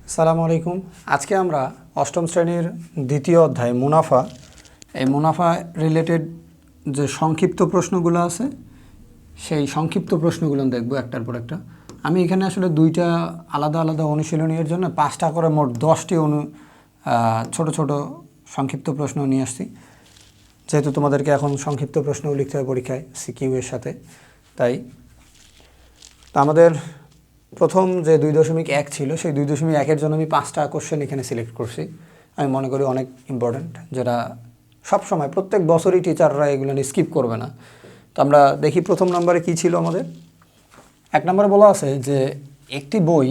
আসসালামু আলাইকুম। আজকে আমরা অষ্টম শ্রেণীর দ্বিতীয় অধ্যায় মুনাফা, এই মুনাফা রিলেটেড যে সংক্ষিপ্ত প্রশ্নগুলো আছে সেই সংক্ষিপ্ত প্রশ্নগুলো দেখব একটার পর একটা। আমি এখানে আসলে দুইটা আলাদা আলাদা অনুশীলনীর জন্য 5টা করে মোট 10টি ছোট ছোট সংক্ষিপ্ত প্রশ্ন নিয়ে আসছি, যেহেতু তোমাদেরকে এখন সংক্ষিপ্ত প্রশ্নও লিখতে হবে পরীক্ষায় সিকিউ এর সাথে। তাই আমাদের প্রথম যে 2.1 ছিল সেই 2.1-এর জন্য আমি 5টা কোশ্চেন এখানে সিলেক্ট করছি। আমি মনে করি অনেক ইম্পর্ট্যান্ট, যেটা সবসময় প্রত্যেক বছরই টিচাররা এগুলো নিয়ে স্কিপ করবে না। তো আমরা দেখি প্রথম নম্বরে কি ছিল আমাদের। 1 নম্বরে বলা আছে যে একটি বই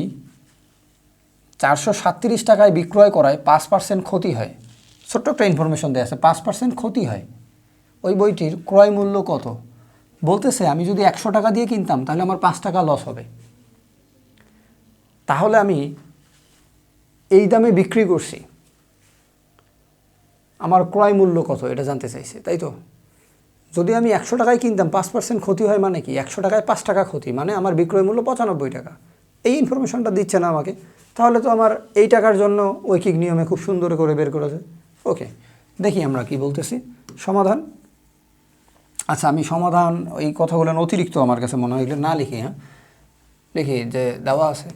437 টাকায় বিক্রয় করায় 5% ক্ষতি হয়। ছোট্ট একটা ইনফরমেশন দেওয়া আছে, 5% ক্ষতি হয়। ওই বইটির ক্রয় মূল্য কত? বলতেছে আমি যদি 100 টাকা দিয়ে কিনতাম তাহলে আমার 5 টাকা লস হবে। তাহলে আমি এই দামে বিক্রি করছি, আমার ক্রয় মূল্য কত এটা জানতে চাইছে, তাই তো? যদি আমি 100 টাকায় কিনতাম 5% ক্ষতি হয় মানে কি? 100 টাকায় 5 টাকা ক্ষতি মানে আমার বিক্রয় মূল্য 95 টাকা। এই ইনফরমেশনটা দিচ্ছে না আমাকে, তাহলে তো আমার এই টাকার জন্য ঐকিক নিয়মে খুব সুন্দর করে বের করা যায়। ওকে, দেখি আমরা কি বলতেছি। সমাধান। আচ্ছা, আমি সমাধান এই কথাগুলো অতিরিক্ত আমার কাছে মনে হয়, এগুলো না লিখি। লিখি যে দেওয়া আছে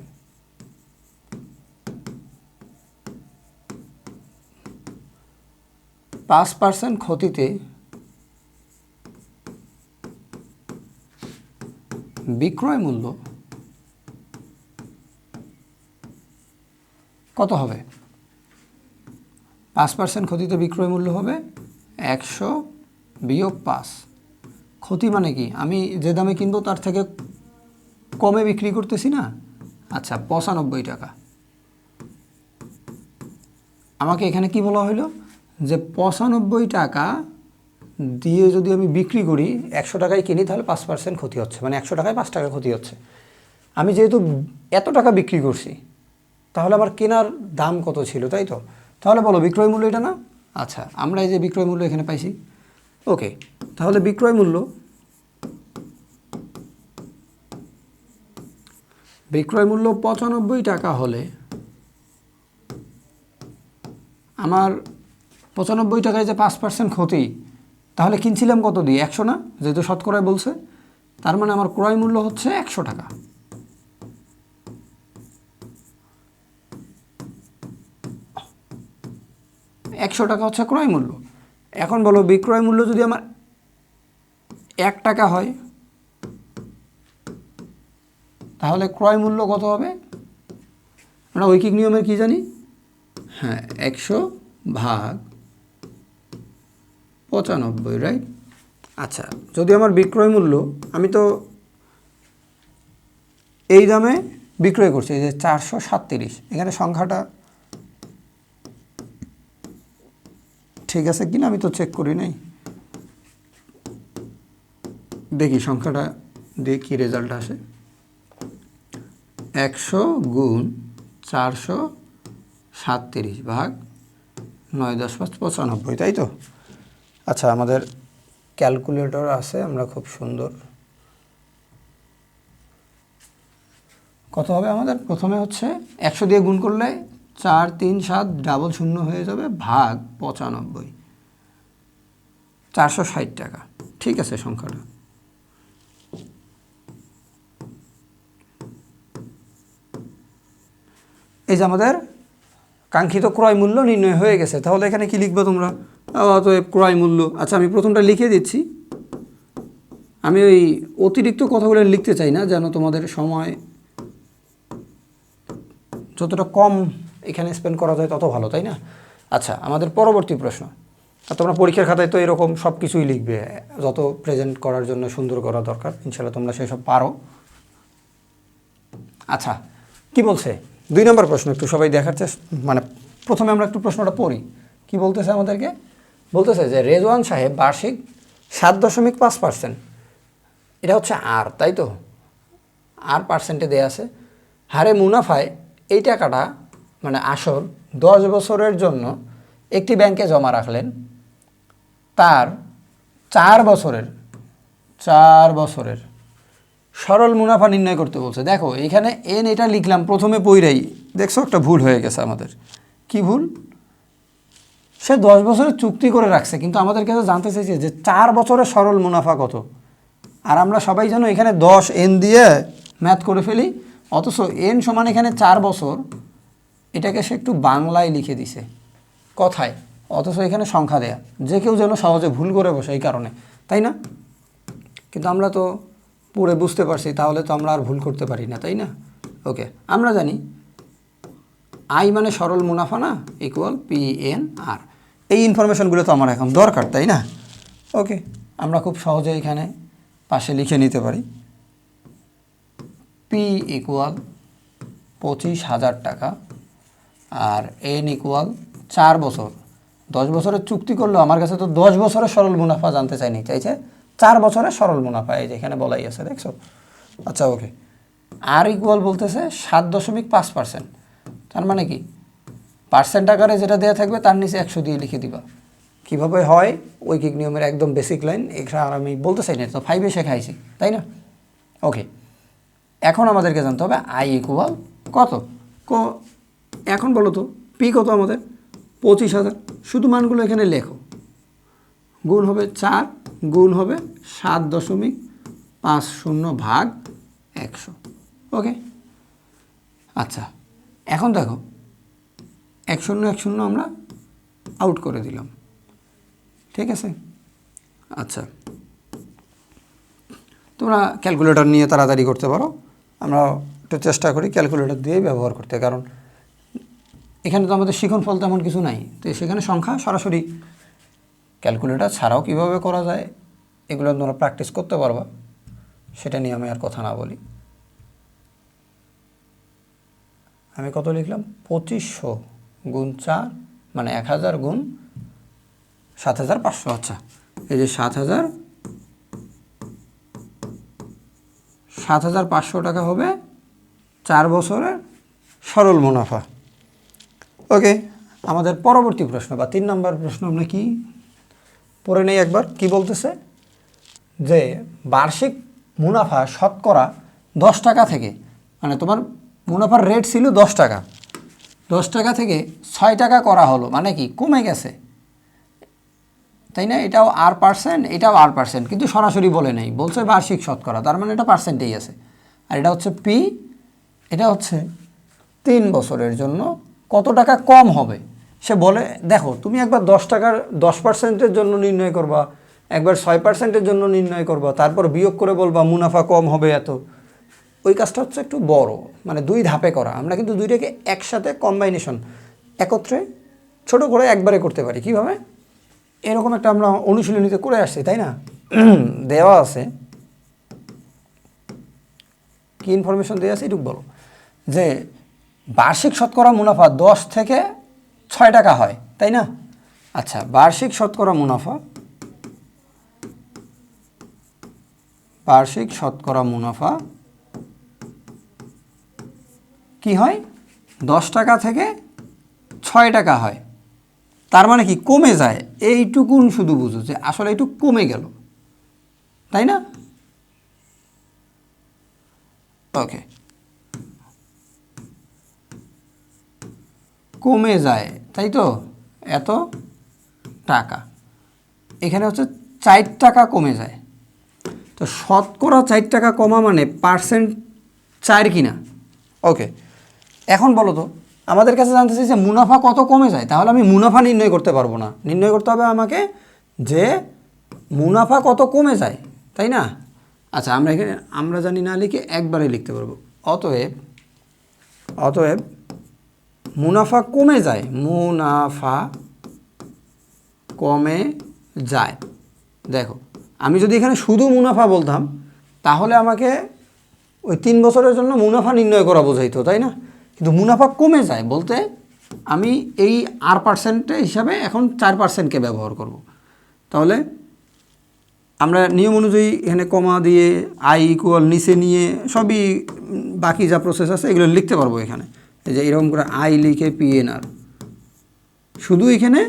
5% ক্ষতিতে বিক্রয় মূল্য কত হবে? 5% ক্ষতিতে বিক্রয় মূল্য হবে 100 বিয়োগ 5। ক্ষতি মানে কি? আমি যে দামে কিনবো তার থেকে কমে বিক্রি করতেছি না। আচ্ছা, 95 টাকা। আমাকে এখানে কি বলা হলো যে 95 টাকা দিয়ে যদি আমি বিক্রি করি, 100 টাকায় কিনি, তাহলে 5% ক্ষতি হচ্ছে, মানে 100 টাকায় 5 টাকা ক্ষতি হচ্ছে। আমি যেহেতু এত টাকা বিক্রি করছি, তাহলে আমার কেনার দাম কত ছিল, তাই তো? তাহলে বলো বিক্রয় মূল্য এটা না? আচ্ছা, আমরা এই যে বিক্রয় মূল্য এখানে পাইছি। ওকে, তাহলে বিক্রয় মূল্য 95 টাকা হলে আমার 95 টাকায় যে 5% ক্ষতি, তাহলে কিনছিলাম কত দিয়ে? 100 না? যেহেতু শতকরায় বলছে, তার মানে আমার ক্রয় মূল্য হচ্ছে 100 টাকা। একশো টাকা হচ্ছে ক্রয় মূল্য। এখন বলো বিক্রয় মূল্য যদি আমার 1 টাকা হয়, তাহলে ক্রয় মূল্য কত হবে? আমরা ঐকিক নিয়মের কি জানি? 100 ভাগ 95, রাইট? আচ্ছা, যদি আমার বিক্রয় মূল্য, আমি তো এই দামে বিক্রয় করছি, এই যে 437, এখানে সংখ্যাটা ঠিক আছে কিনা আমি তো চেক করি নাই। দেখি সংখ্যাটা দিয়ে কি রেজাল্ট আসে। 100 গুণ 437 ভাগ 9×5 = 95, তাই তো? আচ্ছা, আমাদের ক্যালকুলেটর আছে, আমরা খুব সুন্দর। কত হবে আমাদের? প্রথমে হচ্ছে 100 দিয়ে গুণ করলে 4 3 7 ডাবল 0 হয়ে যাবে, ভাগ 95, 460 টাকা। ঠিক আছে সংখ্যাটা। এই যে আমাদের কাঙ্ক্ষিত ক্রয় মূল্য নির্ণয় হয়ে গেছে। তাহলে এখানে কি লিখবে তোমরা? অতএব ক্রয় মূল্য। আচ্ছা, আমি প্রথমটা লিখে দিচ্ছি। আমি ওই অতিরিক্ত কথাগুলো লিখতে চাই না, যেন তোমাদের সময় যতটা কম এখানে স্পেন্ড করা যায় তত ভালো, তাই না? আচ্ছা, আমাদের পরবর্তী প্রশ্ন। আর তোমরা পরীক্ষার খাতায় তো এরকম সব কিছুই লিখবে, যত প্রেজেন্ট করার জন্য সুন্দর করা দরকার। ইনশাল্লাহ তোমরা সেসব পারো। আচ্ছা, কি বলছে 2 নম্বর প্রশ্ন, একটু সবাই দেখার চেষ্টা, মানে প্রথমে আমরা একটু প্রশ্নটা পড়ি। কি বলতেছে আমাদেরকে? বলতেছে যে রেজওয়ান সাহেব বার্ষিক 7.5%, এটা হচ্ছে আর, তাই তো? আর পার্সেন্টে দেয়া আছে, হারে মুনাফায় এই টাকাটা মানে আসল 10 বছরের জন্য একটি ব্যাংকে জমা রাখলেন। তার 4 বছরের সরল মুনাফা নির্ণয় করতে বলছে। দেখো এখানে এন এটা লিখলাম প্রথমে পইরাই, দেখছো একটা ভুল হয়ে গেছে আমাদের। কি ভুল? সে 10 বছরের চুক্তি করে রাখছে, কিন্তু আমাদের কাছে জানতে চাইছে যে 4 বছরের সরল মুনাফা কত। আর আমরা সবাই জানো এখানে 10 এন দিয়ে ম্যাথ করে ফেলি, অথচ এন সমান এখানে 4 বছর, এটাকে সে একটু বাংলায় লিখে দিছে কথায়, অথচ এখানে সংখ্যা দেয়া, যে কেউ যেন সহজে ভুল করে বসে এই কারণে, তাই না? কিন্তু আমরা তো পড়ে বুঝতে পারছি, তাহলে তো আমরা আর ভুল করতে পারি না, তাই না? ওকে, আমরা জানি আই মানে সরল মুনাফা না, ইকুয়াল পি এন আর। এই ইনফরমেশনগুলো তো আমার এখন দরকার, তাই না? ওকে, আমরা খুব সহজে এখানে পাশে লিখে নিতে পারি পি ইকুয়াল 25,000 টাকা আর এন ইকুয়াল 4 বছর। 10 বছরের চুক্তি করলেও আমার কাছে তো 10 বছরের সরল মুনাফা জানতে চাইনি, চাইছে 4 বছরের সরল মুনাফা, এই যে এখানে বলাই আছে, দেখছো? আচ্ছা ওকে, আর ইকুয়াল বলতেছে 7.5%। তার মানে কি, পার্সেন্ট আকারে যেটা দেওয়া থাকবে তার নিচে 100 দিয়ে লিখে দিবা। কীভাবে হয় ঐকিক নিয়মের একদম বেসিক লাইন, এখানে আর আমি বলতে চাই না, তো 5-এ শেখাইছি, তাই না? ওকে, এখন আমাদেরকে জানতে হবে আই ইকুয়াল কত। এখন বলো তো পি কত আমাদের? 25,000। শুধু মানগুলো এখানে লেখো, গুণ হবে 4, গুণ হবে 7.50 ভাগ 100। ওকে, আচ্ছা এখন দেখো 1 0 আমরা আউট করে দিলাম, ঠিক আছে? আচ্ছা, তোমরা ক্যালকুলেটর নিয়ে তাড়াতাড়ি করতে পারো, আমরা একটু চেষ্টা করি ক্যালকুলেটর দিয়েই ব্যবহার করতে, কারণ এখানে তো আমাদের শিখনফল তেমন কিছু নাই, তো সেখানে সংখ্যা সরাসরি ক্যালকুলেটর ছাড়াও কিভাবে করা যায় এগুলো তোমরা প্র্যাকটিস করতে পারবা, সেটা নিয়ে আমি আর কথা না বলি। আমি কত লিখলাম? 2500 গুণ 4 মানে 1000 গুণ 7,500। আচ্ছা, এই যে 7,500 টাকা হবে 4 বছরের সরল মুনাফা। ওকে, আমাদের পরবর্তী প্রশ্ন বা 3 নম্বর প্রশ্ন আমরা কি পড়ে নেই একবার। কি বলতেছে যে বার্ষিক মুনাফা শতকরা 10 টাকা থেকে, মানে তোমার মুনাফার রেট ছিল 10 টাকা, 10 টাকা থেকে 6 টাকা করা হলো, মানে কি কমে গেছে, তাই না? এটাও R%, এটাও R%, কিন্তু সরাসরি বলে নেই, বলছে বার্ষিক শতকরা, তার মানে এটা পার্সেন্টেই আছে। আর এটা হচ্ছে পি, এটা হচ্ছে 3 বছরের জন্য কত টাকা কম হবে সে বলে। দেখো তুমি একবার 10 টাকার 10%-এর জন্য নির্ণয় করবা, একবার 6%-এর জন্য নির্ণয় করবা, তারপর বিয়োগ করে বলবা মুনাফা কম হবে এত। ওই কাজটা হচ্ছে একটু বড়, মানে 2 ধাপে করা। আমরা কিন্তু দুইটাকে একসাথে কম্বাইনেশন, একত্রে ছোট করে একবারে করতে পারি। কীভাবে? এরকম একটা আমরা অনুশীলনীতে করে আসছি, তাই না? দেওয়া আছে, কি ইনফরমেশন দেওয়া আছে এটুকু বলো, যে বার্ষিক শতকরা মুনাফা 10 থেকে 6 টাকা হয়, তাই না? আচ্ছা, বার্ষিক শতকরা মুনাফা কি হয়? 10 টাকা থেকে 6 টাকা হয়। তার মানে কি কমে যায়, এইটুকুন শুধু বুঝো যে আসলে এইটুক কমে গেল, তাই না? ওকে, কমে যায়, তাই তো, এত টাকা। এখানে হচ্ছে 4 টাকা কমে যায়, তো শতকরা 4 টাকা কমা মানে পার্সেন্ট 4 কিনা। ওকে, এখন বলো তো আমাদের কাছে জানতে চাইছে মুনাফা কত কমে যায়, তাহলে আমি মুনাফা নির্ণয় করতে পারবো না, নির্ণয় করতে হবে আমাকে যে মুনাফা কত কমে যায়, তাই না? আচ্ছা, আমরা এখানে আমরা জানি না লিখে একবারে লিখতে পারবো। অতএব মুনাফা কমে যায়, মুনাফা কমে যায়। দেখো আমি যদি এখানে শুধু মুনাফা বলতাম তাহলে আমাকে ওই 3 বছরের জন্য মুনাফা নির্ণয় করা বোঝাইতো, তাই না? কিন্তু মুনাফা কমে যায় বলতে আমি এই R% হিসাবে এখন 4%কে ব্যবহার করব। তাহলে আমরা নিয়ম অনুযায়ী এখানে কমা দিয়ে আই ইকুয়াল নিচে নিয়ে সবই বাকি যা প্রসেস আছে এগুলো লিখতে পারবো এখানে। এই যে এরকম করে আই লিখে PNR, শুধু এখানে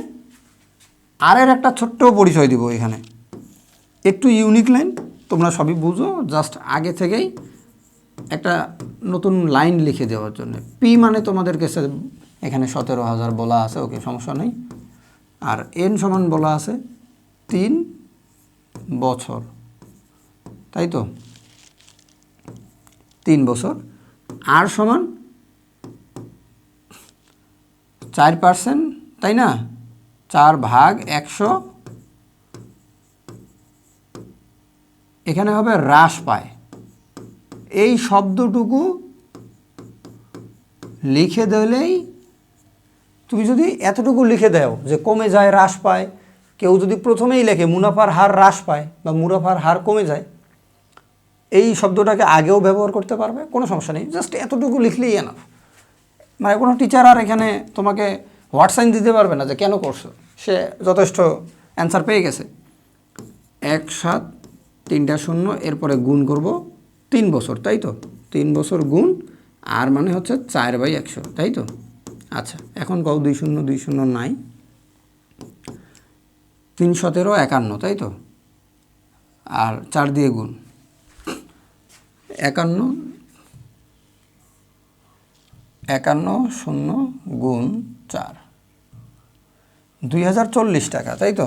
আরের একটা ছোট্ট পরিচয় দিব এখানে, একটু ইউনিক লাইন, তোমরা সবই বুঝো, জাস্ট আগে থেকেই একটা নতুন লাইন লিখে দেওয়ার জন্য। পি মানে তোমাদের কাছে এখানে 17,000 বলা আছে, ওকে সমস্যা নেই। আর এন সমান বলা আছে 3 বছর, তাই তো 3 বছর। আর সমান 4%, তাই না, 4/100। এখানে হবে হ্রাস পায়। এই শব্দটুকু লিখে দিলেই, তুমি যদি এতটুকু লিখে দাও যে কমে যায়, হ্রাস পায়, কেউ যদি প্রথমেই লেখে মুনাফার হার হ্রাস পায় বা মুনাফার হার কমে যায়, এই শব্দটাকে আগেও ব্যবহার করতে পারবে, কোনো সমস্যা নেই। জাস্ট এতটুকু লিখলেই এনাফ। মানে কোনো টিচার আর এখানে তোমাকে হোয়াটসাইন দিতে পারবে না যে কেন করছো, সে যথেষ্ট অ্যান্সার পেয়ে গেছে। 1 7 3টা 0, এরপরে গুণ করব 3 বছর, তাই তো 3 বছর গুণ আর মানে হচ্ছে 4/100, তাই তো। আচ্ছা, এখন কও 2 0 2 0 নাই, 3 17 51, তাই তো। আর 4 দিয়ে গুণ 51 0 গুণ 4, 2040 টাকা, তাই তো।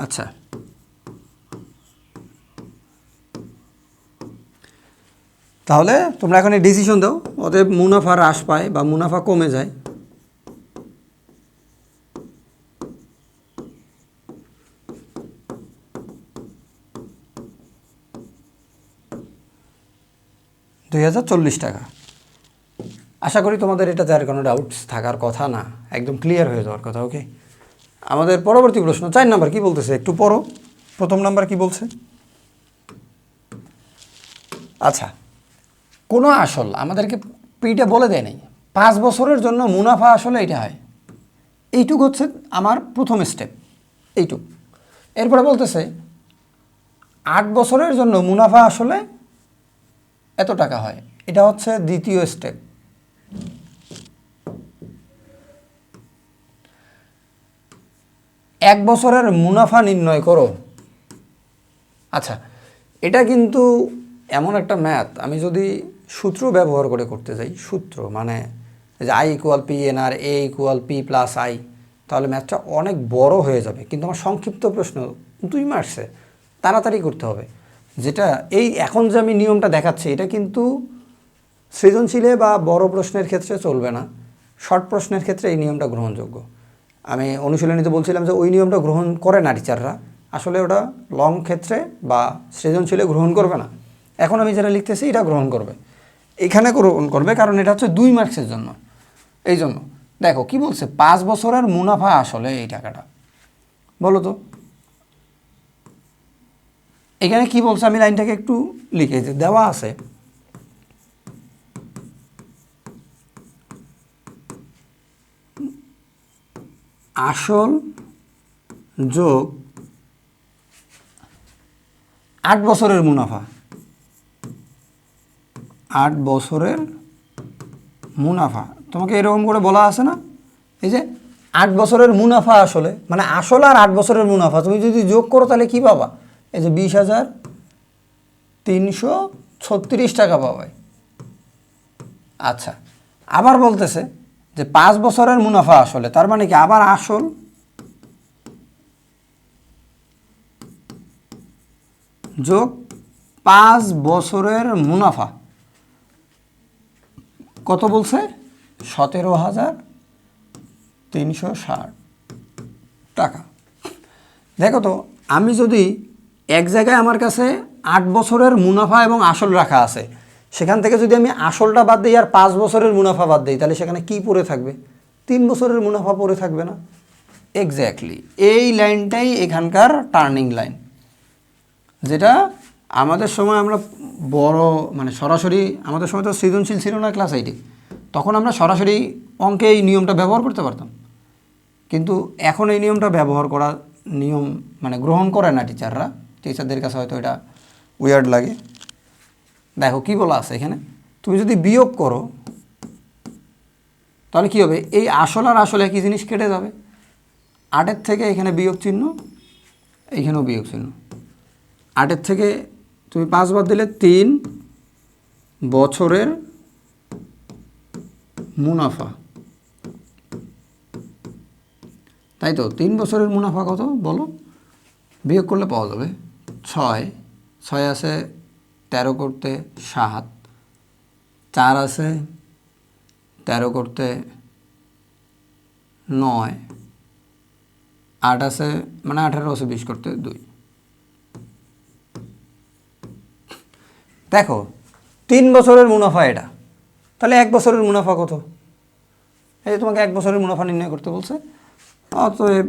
আচ্ছা, তাহলে তোমরা এখন ডিসিশন দাও, অতএব মুনাফা হ্রাস পায় বা মুনাফা কমে যায়। টাকা। আশা করি তোমাদের এটাতে আর কোনো ডাউটস থাকার কথা না, একদম ক্লিয়ার হয়ে যাওয়ার কথা। ওকে, আমাদের পরবর্তী প্রশ্ন 4 নাম্বার কি বলতেছে একটু পড়ো। প্রথম নাম্বার কি বলছে? আচ্ছা, কোনো আসল আমাদেরকে পিটা বলে দেয় নাই, 5 বছরের জন্য মুনাফা আসলে এটা হয়। এইটুক হচ্ছে আমার প্রথম স্টেপ, এইটুক। এরপরে বলতেছে 8 বছরের জন্য মুনাফা আসলে এত টাকা হয়, এটা হচ্ছে দ্বিতীয় স্টেপ। এক বছরের মুনাফা নির্ণয় করো। আচ্ছা, এটা কিন্তু এমন একটা ম্যাথ, আমি যদি সূত্র ব্যবহার করে করতে যাই, সূত্র মানে যে I = PNR, A = P + I, তাহলে ম্যাথটা অনেক বড় হয়ে যাবে। কিন্তু আমার সংক্ষিপ্ত প্রশ্ন 2 মার্কসে, তাড়াতাড়ি করতে হবে। যেটা এই এখন যে আমি নিয়মটা দেখাচ্ছি, এটা কিন্তু সৃজনশীলে বা বড় প্রশ্নের ক্ষেত্রে চলবে না, শর্ট প্রশ্নের ক্ষেত্রে এই নিয়মটা গ্রহণযোগ্য। আমি অনুশীলনীতে বলছিলাম যে ওই নিয়মটা গ্রহণ করে না টিচাররা, আসলে ওটা লং ক্ষেত্রে বা সৃজনশীলে গ্রহণ করবে না। এখন আমি যেটা লিখতেছি এটা গ্রহণ করবে, এখানে গ্রহণ করবে, কারণ এটা হচ্ছে 2 মার্কসের জন্য। এই জন্য দেখো কি বলছে, 5 বছরের মুনাফা আসলে এই টাকাটা, বলো তো এখানে কি বলছে। আমি লাইনটাকে একটু লিখে দেওয়া আছে, আসল যোগ 8 বছরের মুনাফা, 8 বছরের মুনাফা। তোমাকে এরকম করে বলা আছে না, এই যে 8 বছরের মুনাফা আসলে মানে আসল আর 8 বছরের মুনাফা তুমি যদি যোগ করো তাহলে কি পাবা, এই যে 20,336 টাকা পাবে। আচ্ছা, আবার বলতেছে যে 5 বছরের মুনাফা আসলে, তার মানে কি আবার আসল যোগ 5 বছরের মুনাফা, কত বলছে, 17,360 টাকা। দেখো তো, আমি যদি এক জায়গায় আমার কাছে 8 বছরের মুনাফা এবং আসল রাখা আছে, সেখান থেকে যদি আমি আসলটা বাদ দিই আর 5 বছরের মুনাফা বাদ দিই, তাহলে সেখানে কি পড়ে থাকবে, 3 বছরের মুনাফা পড়ে থাকবে না। এক্স্যাক্টলি এই লাইনটাই এখানকার টার্নিং লাইন, যেটা আমাদের সময় আমরা বড় মানে সরাসরি, আমাদের সময় তো সৃজনশীল ছিল না ক্লাস 8-এ, তখন আমরা সরাসরি অঙ্কে এই নিয়মটা ব্যবহার করতে পারতাম। কিন্তু এখন এই নিয়মটা ব্যবহার করা নিয়ম মানে গ্রহণ করে না টিচাররা, টিচারদের কাছে হয়তো এটা উইয়ার্ড লাগে। দেখো কি বলা আছে এখানে, তুমি যদি বিয়োগ করো তাহলে কী হবে, এই আসল আর আসলে একই জিনিস কেটে যাবে। 8-এর থেকে এখানে বিয়োগ চিহ্ন, এইখানেও বিয়োগ চিহ্ন, 8-এর থেকে তুমি 5 বাদ দিলে 3 বছরের মুনাফা, তাই তো? 3 বছরের মুনাফা কত বলো? বিয়োগ করলে পাওয়া যাবে 6, 6 আছে 13 করতে 7, 4 আছে 13 করতে 9, 8 আছে মানে 18 আছে 20 করতে 2। দেখো 3 বছরের মুনাফা এটা, তাহলে 1 বছরের মুনাফা কত? এই যে তোমাকে 1 বছরের মুনাফা নির্ণয় করতে বলছে, অতএব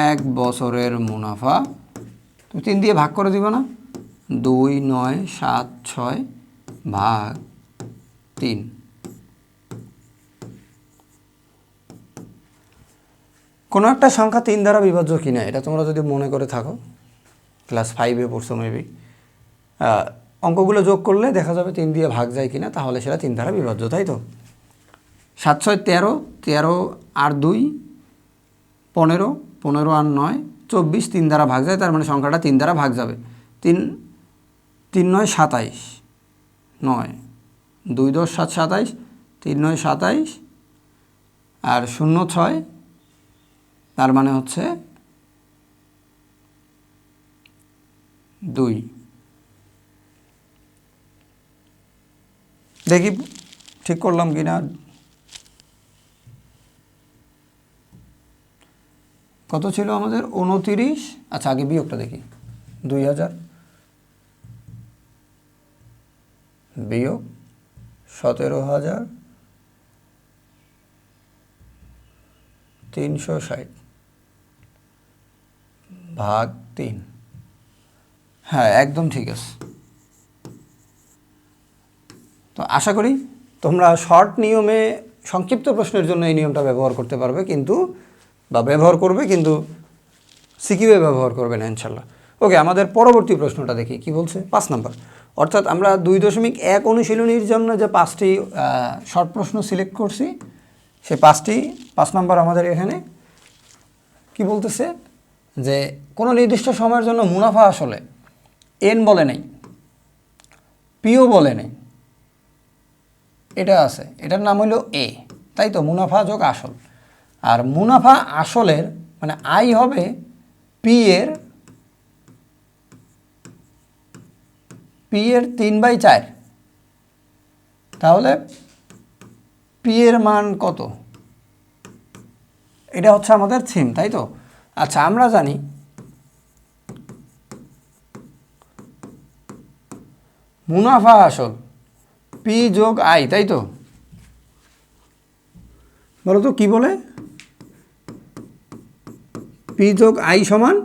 1 বছরের মুনাফা তুমি 3 দিয়ে ভাগ করে দিবে না? 2, 9, 7, 6 ভাগ 3। কোনো একটা সংখ্যা 3 দ্বারা বিভাজ্য কিনা এটা তোমরা যদি মনে করে থাকো, ক্লাস 5-এ পড়ছো মেবি, অঙ্কগুলো যোগ করলে দেখা যাবে 3 দিয়ে ভাগ যায় কিনা, তাহলে সেটা 3 দ্বারা বিভাজ্য, তাই তো? 7, 6, 13, 13 আর 2 15, 15 আর 9 24, 3 দ্বারা ভাগ যায়, তার মানে সংখ্যাটা 3 দ্বারা ভাগ যাবে। 3, 3, 9, 27, 9, 2, 10, 7, 27, 3, 9, 27 আর 0, 6, তার মানে হচ্ছে 2। দেখি ঠিক করলাম কিনা। কত ছিল আমাদের? 29। আচ্ছা আগে বিয়োগটা দেখি। 2000 বিয়োগ 17,360 ভাগ 3। হ্যাঁ একদম ঠিক আছে। তো আশা করি তোমরা শর্ট নিয়মে সংক্ষিপ্ত প্রশ্নের জন্য এই নিয়মটা ব্যবহার করতে পারবে, কিন্তু ব্যবহার করবে, কিন্তু সিকিউয়ে ব্যবহার করবে না ইনশাল্লাহ। ওকে, আমাদের পরবর্তী প্রশ্নটা দেখি কি বলছে। 5 নাম্বার, অর্থাৎ আমরা 2.1 অনুশীলনীর জন্য যে 5টি শর্ট প্রশ্ন সিলেক্ট করছি, সেই 5 নাম্বার আমাদের এখানে কি বলতেছে যে কোনো নির্দিষ্ট সময়ের জন্য মুনাফা আসলে এন বলে নেই, পিও বলে নেই, এটা আছে, এটার নাম হলো এ, তাই তো? মুনাফা যোগ আসল। আর মুনাফা আসলের মানে আই হবে পি এর 3/4। তাহলে পি এর মান কত? এটা হচ্ছে আমাদের থিম, তাই তো? আচ্ছা আমরা জানি মুনাফা আসল পি যোগ আই, তাই তো? বলো তো কি বলে? পি যোগ আই সমান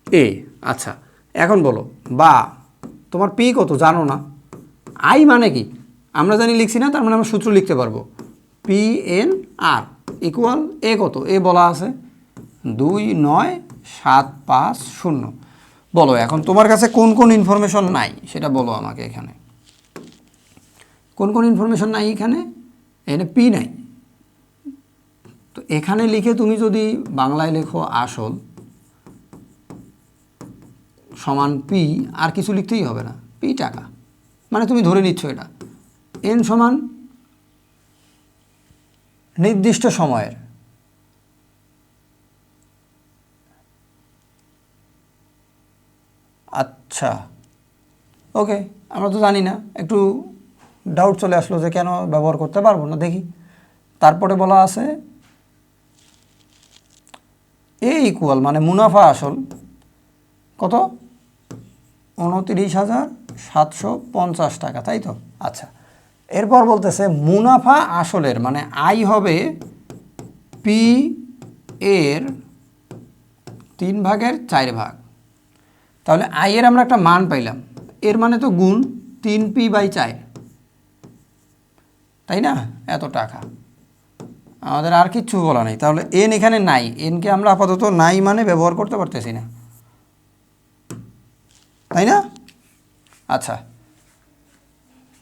এ। আচ্ছা এখন বলো, বা তোমার পি কত জানো না, আই মানে কি আমরা জানি, লিখছি না, তার মানে আমরা সূত্র লিখতে পারবো। পি এন আর ইকুয়াল এ কত? এ বলা আছে 29750। বলো এখন তোমার কাছে কোন কোন ইনফরমেশন নাই সেটা বলো আমাকে। এখানে কোন কোন ইনফরমেশন নাই? এখানে পি নাই, তো এখানে লিখে তুমি যদি বাংলায় লেখো আসল সমান পি, আর কিছু লিখতেই হবে না, পি টাকা, মানে তুমি ধরে নিচ্ছ এটা। এন সমান নির্দিষ্ট সময়ের, আচ্ছা ওকে, আমরা তো জানি না, একটু ডাউট চলে আসলো যে কেন ব্যবহার করতে পারবো না, দেখি। তারপরে বলা আছে এ ইকুয়াল মানে মুনাফা আসল কত? 29,750 টাকা, তাই তো? আচ্ছা এরপর বলতেছে মুনাফা আসলের মানে আই হবে পি এর 3/4। তাহলে আই এর আমরা একটা মান পাইলাম, এর মানে তো গুণ 3p/4, তাই না? এত টাকা, আমাদের আর কিচ্ছু বলা নেই। তাহলে এন এখানে নাই, এনকে আমরা আপাতত নাই মানে ব্যবহার করতে পারতেছি না, তাই না? আচ্ছা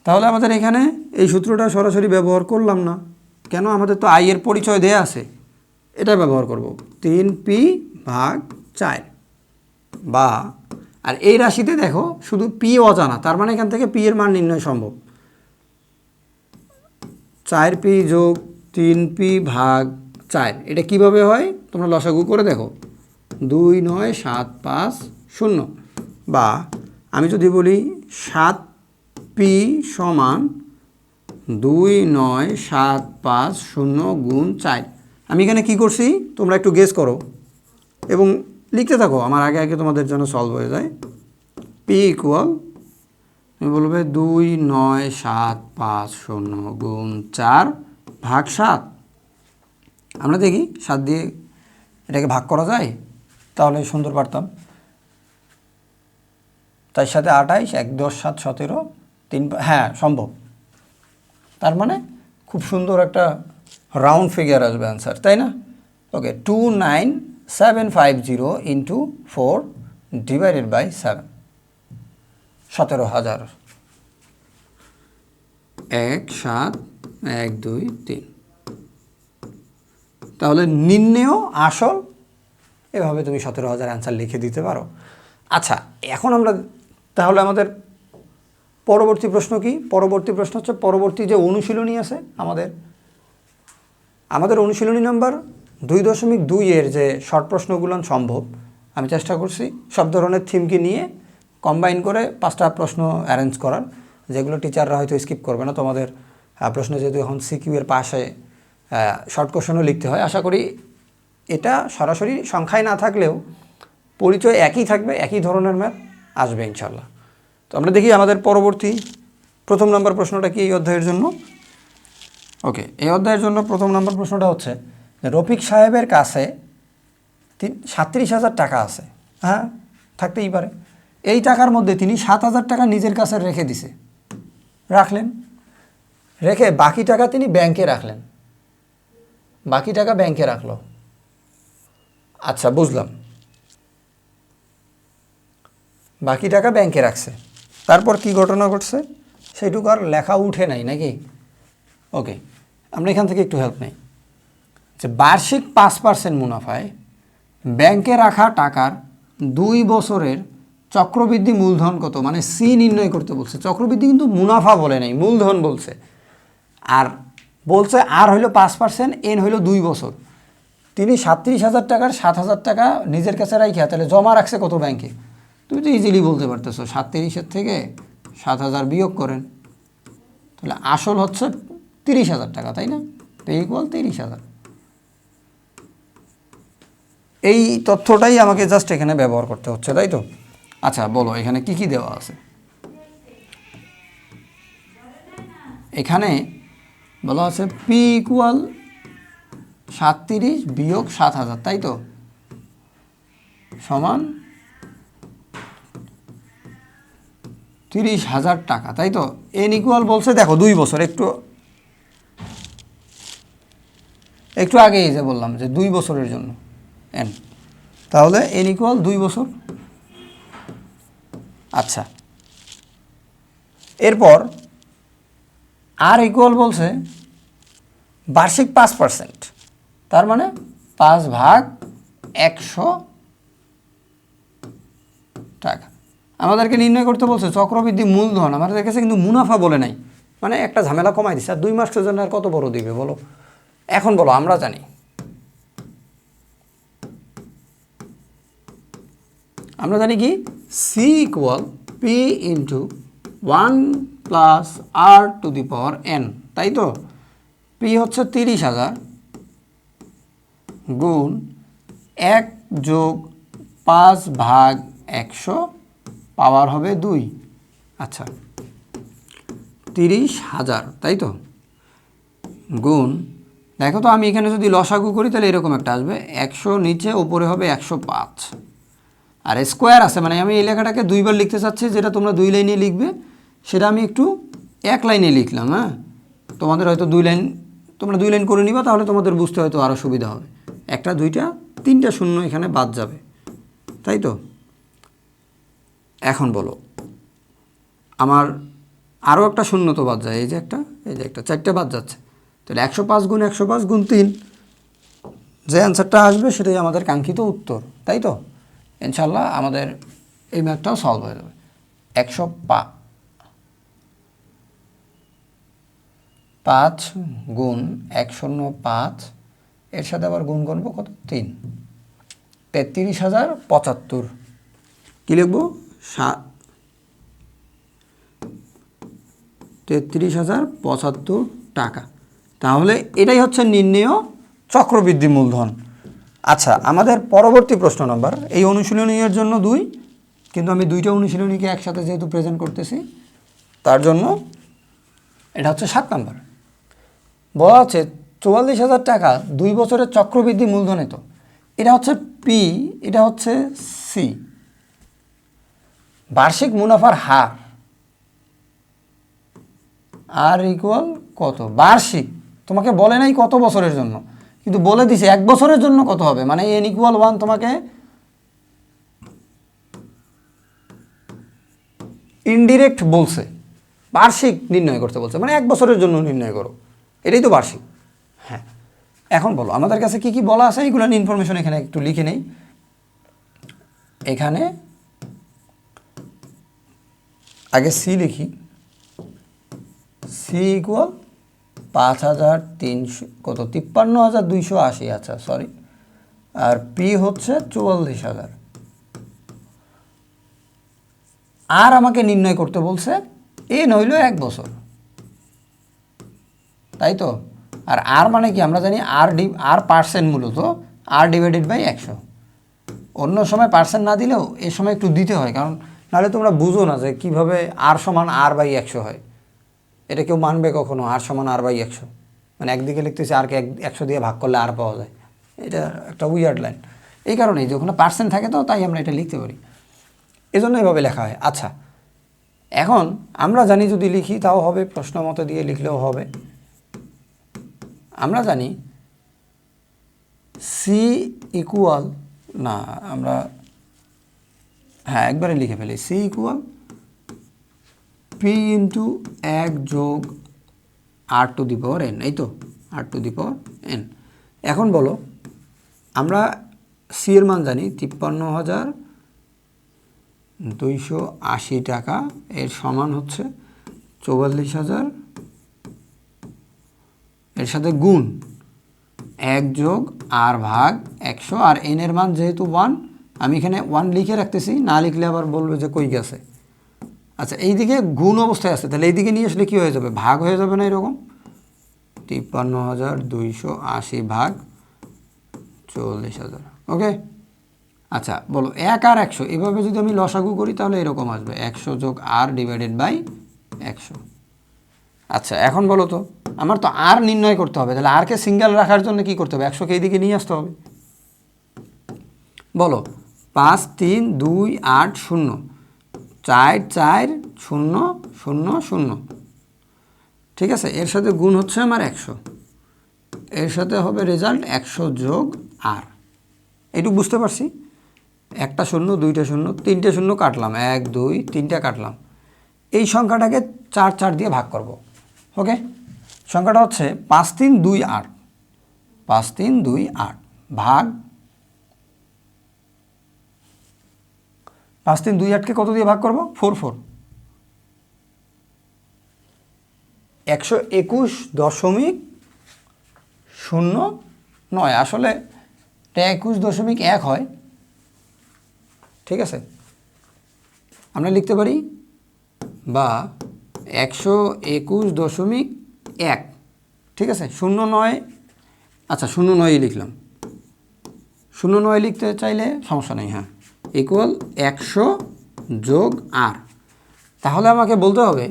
তাহলে আমাদের এখানে এই সূত্রটা সরাসরি ব্যবহার করলাম না কেন? আমাদের তো আই এর পরিচয় দেয়া আছে, এটা ব্যবহার করব 3p/4, বা আর এই রাশিতে দেখো শুধু পি অজানা, তার মানে এখান থেকে পি এর মান নির্ণয় সম্ভব। 4p যোগ 3p ভাগ 4, এটা কিভাবে হয় তোমরা লসাগু করে দেখো। 2 9 7 5 0, বা আমি যদি বলি 7p সমান 2 9 7 5 0 গুণ 4। আমি এখানে কি করছি তোমরা একটু গেস করো এবং লিখতে থাকো, আমার আগে আগে তোমাদের জন্য সলভ হয়ে যায়। p ইকুয়াল, তুমি বলবে 2 9 7 5 0 গুণ 4 ভাগ 7। আমরা দেখি 7 দিয়ে এটাকে ভাগ করা যায়, তাহলে সুন্দর পারতাম। 4 সাথে 28, 1 10 7 17, 3, হ্যাঁ সম্ভব। তার মানে খুব সুন্দর একটা রাউন্ড ফিগার আসবে অ্যান্সার, তাই না? ওকে, 29750 ইন্টু 4 ডিভাইডেড বাই 7, 17,000। 1 7 1 2 3। তাহলে নির্ণেয় আসল, এভাবে তুমি 17,000 অ্যান্সার লিখে দিতে পারো। আচ্ছা, এখন আমরা তাহলে আমাদের পরবর্তী প্রশ্ন কি? পরবর্তী প্রশ্ন হচ্ছে পরবর্তী যে অনুশীলনী আছে আমাদের অনুশীলনী নাম্বার 2.2 এর যে শর্ট প্রশ্নগুলো সম্ভব, আমি চেষ্টা করছি সব ধরনের থিমকে নিয়ে কম্বাইন করে 5টা প্রশ্ন অ্যারেঞ্জ করার, যেগুলো টিচাররা হয়তো স্কিপ করবে না। তোমাদের প্রশ্ন যেহেতু এখন সিকিউ এর পাশে শর্ট কোশ্চেনও লিখতে হয়, আশা করি এটা সরাসরি সংখ্যায় না থাকলেও পরিচয় একই থাকবে, একই ধরনের ম্যাথ আসবে ইনশাল্লাহ। তো আমরা দেখি আমাদের পরবর্তী প্রথম নম্বর প্রশ্নটা কি এই অধ্যায়ের জন্য। ওকে, এই অধ্যায়ের জন্য প্রথম নম্বর প্রশ্নটা হচ্ছে রফিক সাহেবের কাছে 37,000 টাকা আছে। হ্যাঁ, থাকতেই পারে। এই টাকার মধ্যে তিনি 7,000 টাকা নিজের কাছে রাখলেন, রেখে বাকি টাকা তিনি ব্যাংকে রাখলেন। বাকি টাকা ব্যাংকে রাখলো। আচ্ছা, বুঝলাম, বাকি টাকা ব্যাংকে রাখছে। তারপর কি ঘটনা ঘটছে সেইটুকু আর লেখা উঠে নাই নাকি? ওকে, আমরা এখান থেকে একটু হেল্প নেই। যে বার্ষিক 5% মুনাফায় ব্যাংকে রাখা টাকার 2 বছরের চক্রবৃদ্ধি মূলধন কত, মানে সি নির্ণয় করতে বলছে। চক্রবৃদ্ধি কিন্তু মুনাফা বলে নাই, মূলধন বলছে। আর বলছে আর হইল 5%, এন হইল 2 বছর। তিনি 37,000 টাকার 7,000 টাকা নিজের কাছে রাখা, তাহলে জমা রাখছে কত ব্যাংকে? তুমি তো ইজিলি বলতে পারতেছো 37-এর থেকে 7,000 বিয়োগ করেন, তাহলে আসল হচ্ছে 30,000 টাকা, তাই না? Pay equal 30,000। এই তথ্যটাই আমাকে জাস্ট এখানে ব্যবহার করতে হচ্ছে, তাই তো? আচ্ছা, বলো এখানে কি কি দেওয়া আছে। এখানে বলা আছে পি ইকুয়াল 37 বিয়োগ 7,000, তাই তো, সমান 30,000 টাকা, তাই তো। এন ইকুয়াল বলছে দেখো 2 বছর, একটু আগেই যে বললাম যে 2 বছরের জন্য এন, তাহলে এন ইকুয়াল 2 বছর। আচ্ছা, এরপর আর ইকুয়াল বলছে বার্ষিক 5%, তার মানে 5 ভাগ 100 টাকা। আমাদেরকে নির্ণয় করতে বলছে চক্রবৃদ্ধি মূলধন, আমাদের কাছে কিন্তু মুনাফা বলে নাই, মানে একটা ঝামেলা কমাই দিচ্ছে। আর 2 মাসের জন্য আর কত বড় দিবে বলো? এখন বলো, আমরা জানি কি C equal P into 1 plus R to the power N, তাই তো। পি হচ্ছে 30,000 গুণ 1 যোগ 5 ভাগ 100, পাওয়ার হবে 2। আচ্ছা, 30,000, তাই তো, গুণ, দেখো তো আমি এখানে যদি লসাগু করি তাহলে এরকম একটা আসবে, 100 নিচে উপরে হবে 105, আর স্কোয়ার আছে, মানে আমি এই লেখাটাকে 2 বার লিখতে চাচ্ছি, যেটা তোমরা 2 লাইনে লিখবে সেটা আমি একটু 1 লাইনে লিখলাম। হ্যাঁ, তোমাদের হয়তো 2 লাইন, তোমরা 2 লাইন করে নিবা, তাহলে তোমাদের বুঝতে হয়তো আরও সুবিধা হবে। 1টা 2টা 3টা শূন্য এখানে বাদ যাবে, তাই তো। এখন বলো, আমার আরও একটা শূন্য তো বাদ যায়, এই যে একটা 4টে বাদ যাচ্ছে, তাহলে 105 গুণ 105 গুণ 3, যে অ্যান্সারটা আসবে সেটাই আমাদের কাঙ্ক্ষিত উত্তর, তাই তো। ইনশাল্লাহ আমাদের এই ম্যাথটাও সলভ হয়ে যাবে। 105 গুণ 105 এর সাথে আবার গুণ করবো কত 3, 33,075। কী লিখবো 33,075 টাকা। তাহলে এটাই হচ্ছে নির্ণেয় চক্রবৃদ্ধি মূলধন। আচ্ছা, আমাদের পরবর্তী প্রশ্ন নাম্বার, এই অনুশীলনীর জন্য 2, কিন্তু আমি 2টা অনুশীলনীকে একসাথে যেহেতু প্রেজেন্ট করতেছি তার জন্য এটা হচ্ছে 7 নাম্বার। বলা হচ্ছে 44,000 টাকা 2 বছরের চক্রবৃদ্ধি মূলধনে। তো এটা হচ্ছে পি, এটা হচ্ছে সি। বার্ষিক মুনাফার হার আর ইকুয়াল কত বার্ষিক, তোমাকে বলে নাই কত বছরের জন্য, কিন্তু বলে দিছে 1 বছরের জন্য কত হবে, মানে n = 1 তোমাকে ইনডিরেক্ট বলছে, বার্ষিক নির্ণয় করতে বলছে, মানে 1 বছরের জন্য নির্ণয় করো, এটাই তো বার্ষিক। হ্যাঁ, এখন বলো আমাদের কাছে কি কি বলা আছে, এইগুলো ইনফরমেশন এখানে একটু লিখে নেই। এখানে আগে সি লিখি, সি ইকুয়াল 5,300 কত 53,280, আচ্ছা সরি, আর পি হচ্ছে 44,000। আর আমাকে নির্ণয় করতে বলছে এ নইল 1 বছর, তাই তো। আর আর মানে কি আমরা জানি আর পার্সেন্ট, মূলত আর ডিভাইডেড বাই 100। অন্য সময় পার্সেন্ট না দিলেও এ সময় একটু দিতে হয়, কারণ নাহলে তোমরা বুঝো না যে কীভাবে আর সমান আর বাই 100 হয়। এটা কেউ মানবে কখনো আর সমান আর বাই 100, মানে একদিকে লিখতেছি আরকে 100 দিয়ে ভাগ করলে আর পাওয়া যায়, এটা একটা উইয়ার্ড লাইন। এই কারণেই যে ওখানে পার্সেন্ট থাকে তো তাই আমরা এটা লিখতে পারি, এজন্য এভাবে লেখা হয়। আচ্ছা, এখন আমরা জানি যদি লিখি তাও হবে, প্রশ্ন মতো দিয়ে লিখলেও হবে। আমরা জানি সি ইকুয়াল, না আমরা হ্যাঁ একবারে লিখে ফেলি, সি ইকুয়াল পি ইন্টু 1 যোগ r⁴n, এই তো r⁴n। এখন বলো আমরা সি এর মান জানি 53,280 টাকা, এর সমান হচ্ছে 44,000, এর সাথে গুণ 1 যোগ r ভাগ 100, আর n এর মান যেহেতু 1, আমি এখানে 1 লিখে রাখতেছি, না লিখলে আবার বলবে যে কই গেছে। আচ্ছা, এইদিকে গুণ অবস্থায় আছে, তাহলে এইদিকে নিয়ে আসলে কী হয়ে যাবে, ভাগ হয়ে যাবে না এরকম, 53,280 ভাগ 44,000। ওকে, আচ্ছা বলো 1 আর 100 এভাবে যদি আমি লসাগু করি তাহলে এরকম আসবে 100 যোগ r ডিভাইডেড বাই 100। আচ্ছা, এখন বলো তো আমার তো আর নির্ণয় করতে হবে, তাহলে আরকে সিঙ্গেল রাখার জন্য কি করতে হবে, 100কে এইদিকে নিয়ে আসতে হবে। বলো 5 3 2 8 0 4 4 0 0 0, ঠিক আছে। এর সাথে গুণ হচ্ছে আমার 100, এর সাথে হবে রেজাল্ট 100 যোগ আর। এইটুকু বুঝতে পারছি, একটা 0 2টা 0 3টে 0 কাটলাম, 1 2 3টা কাটলাম, এই সংখ্যাটাকে 4 4 দিয়ে ভাগ করব। ওকে, সংখ্যাটা হচ্ছে 5 3 2 8, 5 3 2 8 ভাগ 5 3 2 8কে কত দিয়ে ভাগ করব, 4 4, 121.09, আসলে 21.1 হয়, ঠিক আছে। আমরা লিখতে পারি বা 121.1, ঠিক আছে। 09, আচ্ছা 09ই লিখলাম, 09 লিখতে চাইলে সমস্যা নেই, হ্যাঁ, ইকুয়াল 100 যোগ আর। তাহলে আমাকে বলতে হবে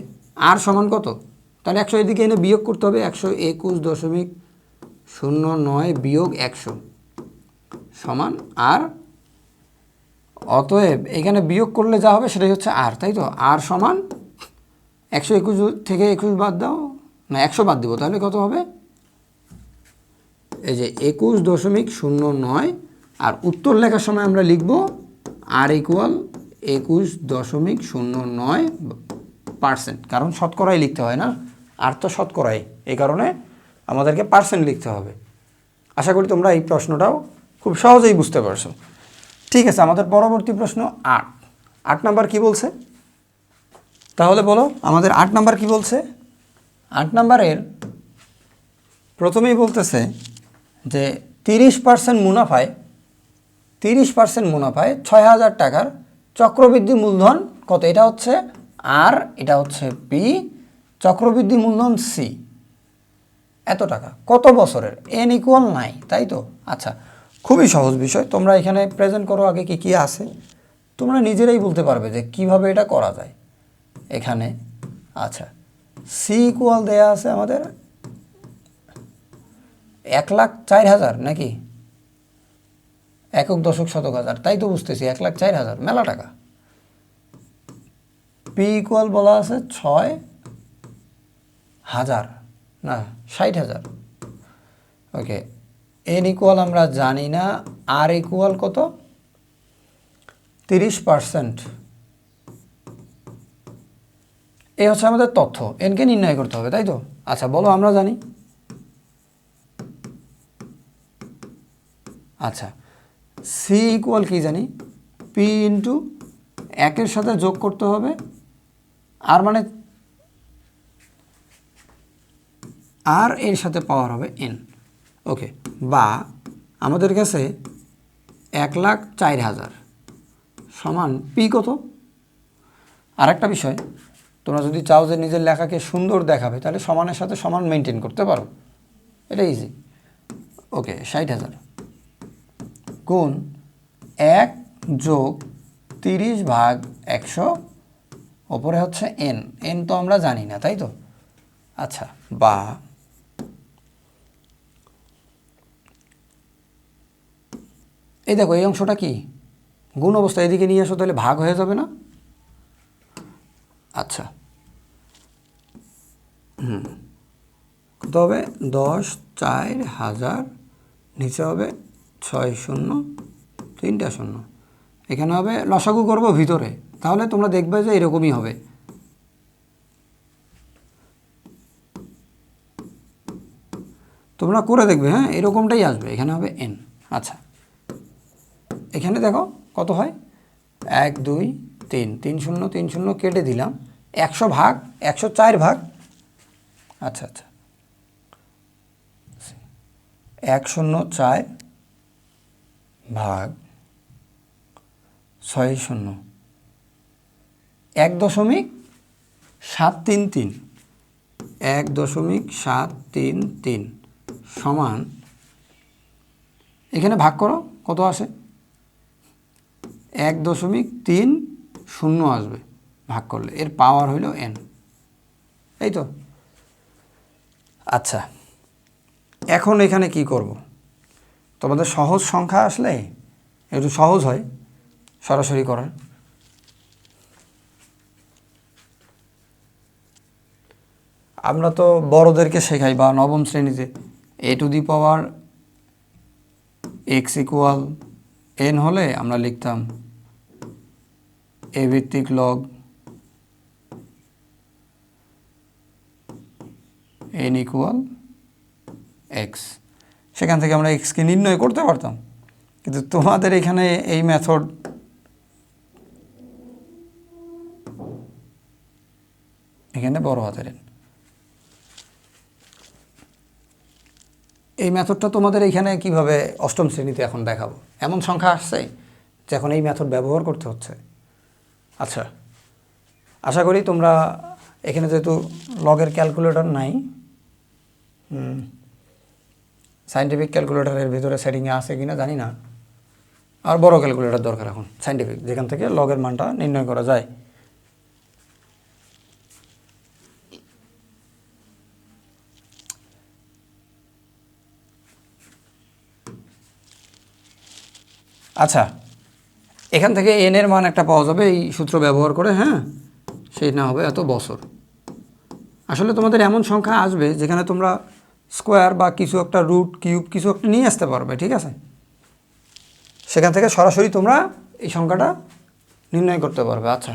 আর সমান কত, তাহলে 100 এদিকে এনে বিয়োগ করতে হবে, 121.09 বিয়োগ 100 সমান আর। অতএব এখানে বিয়োগ করলে যা হবে সেটাই হচ্ছে আর, তাই তো। আর সমান 121 থেকে 21 বাদ দাও, না 100 বাদ দিব, তাহলে কত হবে, এই যে 21.09। আর উত্তর লেখার সময় আমরা লিখব আর ইকুয়াল 21.09%, কারণ শতকরাই লিখতে হয় না, আর তো শতকরাই, এই কারণে আমাদেরকে পার্সেন্ট লিখতে হবে। আশা করি তোমরা এই প্রশ্নটাও খুব সহজেই বুঝতে পারছো। ঠিক আছে, আমাদের পরবর্তী প্রশ্ন 8। 8 নাম্বার কি বলছে? তাহলে বলো আমাদের 8 নাম্বার কি বলছে? 8 নাম্বারের প্রথমেই বলতেছে যে 30% মুনাফায় 6,000 টাকার চক্রবৃদ্ধি মূলধন কত? এটা হচ্ছে আর, এটা হচ্ছে পি, চক্রবৃদ্ধি মূলধন সি, এত টাকা কত বছরের? এন ইকুয়াল 9, তাই তো? আচ্ছা, খুবই সহজ বিষয়। তোমরা এখানে প্রেজেন্ট করো আগে কি কি আছে, তোমরা নিজেরাই বলতে পারবে যে কিভাবে এটা করা যায় এখানে। আচ্ছা, সি ইকুয়াল দেয়া আছে আমাদের 1,04,000 নাকি একক দশক শতক হাজার, তাই তো বুঝতেছি 1,04,000, মেলা টাকা। পি ইকুয়াল বলা আছে 6,000 না 60,000। ওকে, এন ইকুয়াল আমরা জানি না, আর ইকুয়াল কত? 30%। এই হচ্ছে আমাদের তথ্য, এনকে নির্ণয় করতে হবে, তাই তো? আচ্ছা বলো, আমরা জানি। আচ্ছা, সি ইকুয়াল কি জানি? পি ইন্টু 1-এর সাথে যোগ করতে হবে আর, মানে আর এর সাথে পাওয়ার হবে এন। ওকে, বা আমাদের কাছে 1,04,000 সমান পি কত? আর একটা বিষয়, তোমরা যদি চাও যে নিজের লেখাকে সুন্দর দেখাবে তাহলে সমানের সাথে সমান মেনটেন করতে পারো, এটা ইজি। ওকে, 60,000 গুণ 1 যোগ 30/100, ওপরে হচ্ছে এন, এন তো আমরা জানি না, তাই তো? আচ্ছা, বা এই দেখো এই অংশটা কি গুণ অবস্থা, এদিকে নিয়ে আসো, তাহলে ভাগ হয়ে যাবে না? আচ্ছা, কত হবে? 10,04,000, নিচে হবে 6 শূন্য 3টা শূন্য, এখানে হবে লসাগু করব ভিতরে, তাহলে তোমরা দেখবে যে এরকমই হবে। তোমরা করে দেখবে, হ্যাঁ এরকমটাই আসবে, এখানে হবে এন। আচ্ছা, এখানে দেখো কত হয়? 1 2 3, 3 শূন্য 3 শূন্য কেটে দিলাম, 100 ভাগ 104 ভাগ, আচ্ছা আচ্ছা 104 ভাগ 6 শূন্য 1.733, 1.733 সমান, এখানে ভাগ করো কত আসে? 1.30 আসবে ভাগ করলে, এর পাওয়ার হইল এন, এই তো। আচ্ছা, এখন এখানে কি করব? তোমাদের সহজ সংখ্যা আসলে একটু সহজ হয় সরাসরি করার। আমরা তো বড়দেরকে শেখাই বা নবম শ্রেণীতে a⁴x ইকুয়াল n হলে আমরা লিখতাম a ভিত্তিক লগ n ইকুয়াল x, সেখান থেকে আমরা এক্সকে নির্ণয় করতে পারতাম। কিন্তু তোমাদের এখানে এই মেথড এখানে বড় হাতের n, এই মেথডটা তোমাদের এখানে কিভাবে অষ্টম শ্রেণীতে এখন দেখাবো? এমন সংখ্যা আসছে যে এখন এই মেথড ব্যবহার করতে হচ্ছে। আচ্ছা, আশা করি তোমরা এখানে যেহেতু লগের ক্যালকুলেটর নাই, সায়েন্টিফিক ক্যালকুলেটরের ভিতরে সেটিংয়ে আছে কিনা জানি না, আর বড় ক্যালকুলেটর দরকার এখন সায়েন্টিফিক, যেখান থেকে লগের মানটা নির্ণয় করা যায়। আচ্ছা, এখান থেকে এন এর মান একটা পাওয়া যাবে এই সূত্র ব্যবহার করে, হ্যাঁ সেই না হবে এত বছর। আসলে তোমাদের এমন সংখ্যা আসবে যেখানে তোমরা স্কোয়ার বা কিছু একটা রুট কিউব কিছু একটা নিয়ে আসতে পারবে, ঠিক আছে? সেখান থেকে সরাসরি তোমরা এই সংখ্যাটা নির্ণয় করতে পারবে। আচ্ছা,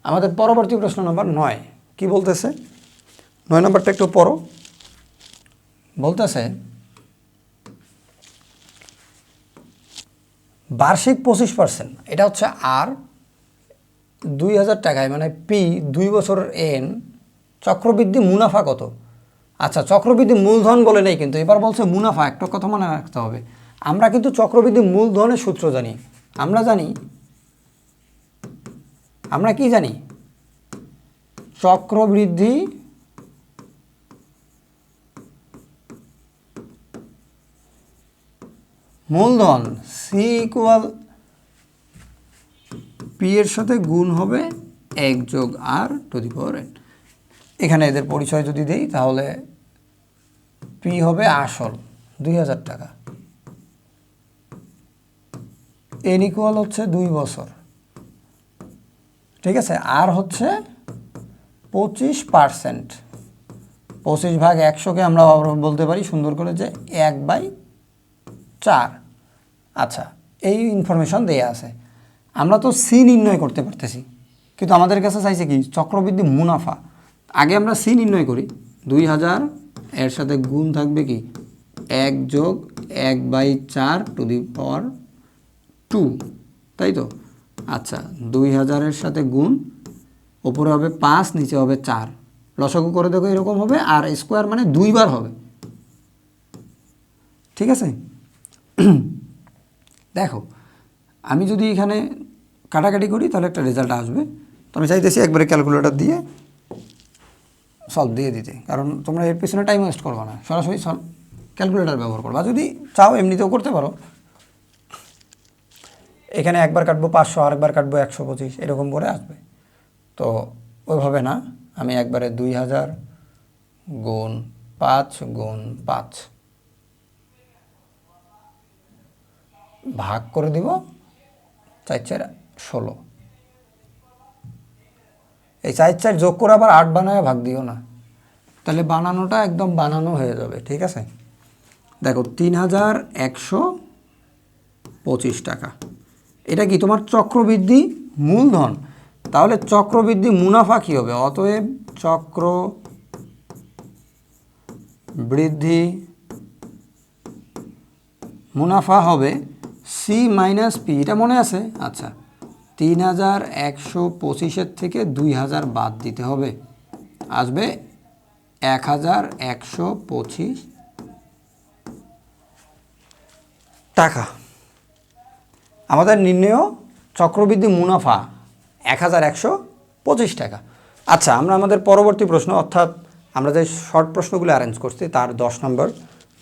আমাদের পরবর্তী প্রশ্ন নম্বর 9 কি বলতেছে? 9 নম্বরটা একটু পড়ো। বলতেছে বার্ষিক 25%, এটা হচ্ছে আর, 2000 টাকায় মানে পি 2 বছর এন চক্রবৃদ্ধি মুনাফা কত? আচ্ছা, চক্রবৃদ্ধি মূলধন বলে নেই কিন্তু, এবার বলছে মুনাফা। একটা কথা মনে রাখতে হবে, আমরা কিন্তু চক্রবৃদ্ধি মূলধনের সূত্র জানি। আমরা কি জানি? চক্রবৃদ্ধি মূলধন সি ইকুয়াল পি এর সাথে গুণ হবে 1+r⁴n। এখানে এদের পরিচয় যদি দেই তাহলে পি হবে আসল 2000 টাকা, এন ইকুয়াল হচ্ছে 2 বছর, ঠিক আছে, আর হচ্ছে 25%। 25/100কে আমরা বলতে পারি সুন্দর করে যে 1/4। আচ্ছা, এই ইনফরমেশন দেয়া আছে। আমরা তো সি নির্ণয় করতে পারতেছি, কিন্তু আমাদের কাছে চাইছে কি? চক্রবৃদ্ধি মুনাফা। আগে আমরা সি নির্ণয় করি। 2000 এর সাথে গুণ থাকবে কি 1+1/4⁴2, তাই তো? আচ্ছা, 2000 এর সাথে গুণ, ওপরে হবে 5, নিচে হবে 4, লসাগু করে দেখো এরকম হবে, আর স্কোয়ার মানে 2 বার হবে, ঠিক আছে? দেখো, আমি যদি এখানে কাটাকাটি করি তাহলে একটা রেজাল্ট আসবে। তো আমি চাইতেছি একবারে ক্যালকুলেটর দিয়ে সলভ দিয়ে দিতে, কারণ তোমরা এর পিছনে টাইম ওয়েস্ট করবে না, সরাসরি ক্যালকুলেটর ব্যবহার করবা। যদি চাও এমনিতেও করতে পারো। এখানে একবার কাটবো 500, আরেকবার কাটবো 125, এরকম করে আসবে। তো ওইভাবে না, আমি একবারে 2000 গুণ 5 গুণ 5 ভাগ করে দিব 4×4=16। এই 4 যোগ করে আবার 8 বানায় ভাগ দিও না, তাহলে বানানোটা একদম বানানো হয়ে যাবে, ঠিক আছে? দেখো 3125 টাকা, এটা কি তোমার চক্রবৃদ্ধি মূলধন। তাহলে চক্রবৃদ্ধি মুনাফা কি হবে? অতএব চক্রবৃদ্ধি মুনাফা হবে সি মাইনাস পি। এটা মনে আছে? আচ্ছা, 3125-এর থেকে 2000 বাদ দিতে হবে, আসবে 1125 টাকা। আমাদের নির্ণেয় চক্রবৃদ্ধি মুনাফা 1125 টাকা। আচ্ছা, আমরা আমাদের পরবর্তী প্রশ্ন, অর্থাৎ আমরা যে শর্ট প্রশ্নগুলো অ্যারেঞ্জ করছি তার 10 নম্বর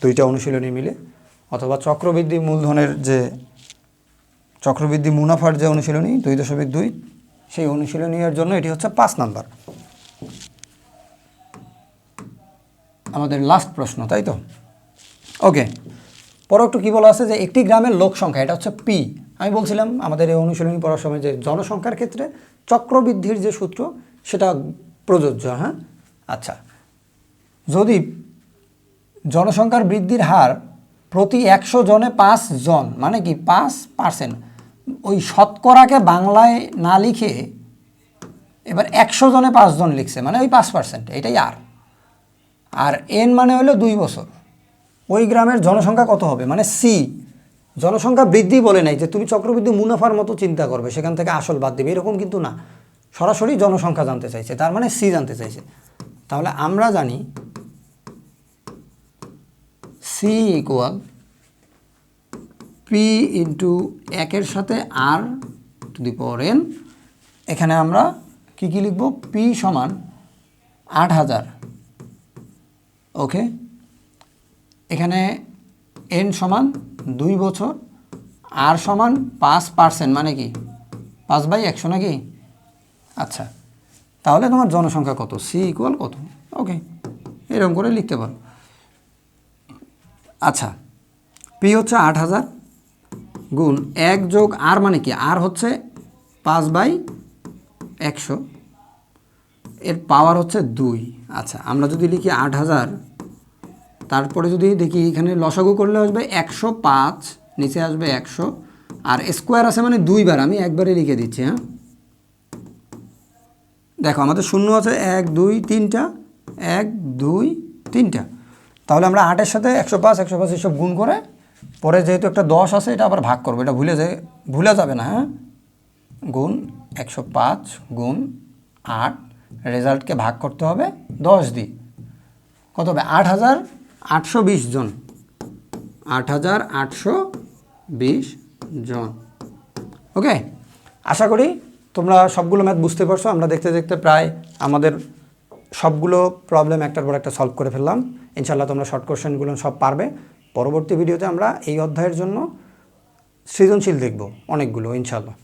2টা অনুশীলনী মিলে, অথবা চক্রবৃদ্ধি মূলধনের যে চক্রবৃদ্ধি মুনাফার যে অনুশীলনী 2.2, সেই অনুশীলনীর জন্য এটি হচ্ছে 5 নাম্বার আমাদের লাস্ট প্রশ্ন, তাই তো? ওকে, পরে একটু কী বলা আছে যে একটি গ্রামের লোক সংখ্যা, এটা হচ্ছে পি। আমি বলছিলাম আমাদের এই অনুশীলনী পড়ার সময় যে জনসংখ্যার ক্ষেত্রে চক্রবৃদ্ধির যে সূত্র সেটা প্রযোজ্য। হ্যাঁ, আচ্ছা, যদি জনসংখ্যার বৃদ্ধির হার প্রতি 100 জনে 5 জন, মানে কি 5%, ওই শতকরাকে বাংলায় না লিখে এবার 100 জনে 5 জন লিখছে, মানে ওই 5%, এটাই আর এন মানে হলো 2 বছর। ওই গ্রামের জনসংখ্যা কত হবে? মানে সি, জনসংখ্যা বৃদ্ধি বলে নাই যে তুমি চক্রবৃদ্ধি মুনাফার মতো চিন্তা করবে, সেখান থেকে আসল বাদ দেবে, এরকম কিন্তু না, সরাসরি জনসংখ্যা জানতে চাইছে, তার মানে সি জানতে চাইছে। তাহলে আমরা জানি সি ইকুয়াল পি ইন্টু 1 সাথে r⁴n। এখানে আমরা কি কি লিখব? পি সমান 8000, ওকে। এখানে এন সমান 2 বছর, আর সমান 5%, মানে কি 5/100 নাকি? আচ্ছা, তাহলে তোমার জনসংখ্যা কত? সি ইকুয়াল কত? ওকে, এরকম করে লিখতে পারো। আচ্ছা, পি হচ্ছে 8000 গুণ 1 যোগ আর, মানে কি আর হচ্ছে 5/100, এর পাওয়ার হচ্ছে 2। আচ্ছা, আমরা যদি লিখি 8000, তারপরে যদি দেখি এখানে লসাগু করলে আসবে 105, নিচে আসবে 100, আর স্কোয়ার আছে মানে 2 বার, আমি একবারে লিখে দিচ্ছি। হ্যাঁ, দেখো আমাদের শূন্য আছে 1 2 3টা, 1 2 3টা। তাহলে আমরা 8-এর সাথে 105 এসব গুণ করে পরে যেহেতু একটা 10 আছে এটা আবার ভাগ করবো, এটা ভুলে যাবে না। হ্যাঁ, গুণ 105 গুণ 8, রেজাল্টকে ভাগ করতে হবে 10 দিয়ে, কত হবে 8820 জন, 8820 জন। ওকে, আশা করি তোমরা সবগুলো ম্যাথ বুঝতে পারছো। আমরা দেখতে দেখতে প্রায় আমাদের সবগুলো প্রবলেম একটার পর একটা সলভ করে ফেললাম। ইনশাল্লাহ তোমরা শর্ট কোশ্চেনগুলো সব পারবে। পরবর্তী ভিডিওতে আমরা এই অধ্যায়ের জন্য সৃজনশীল দেখব অনেকগুলো ইনশাল্লাহ।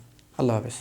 আল্লাহ হাফেজ।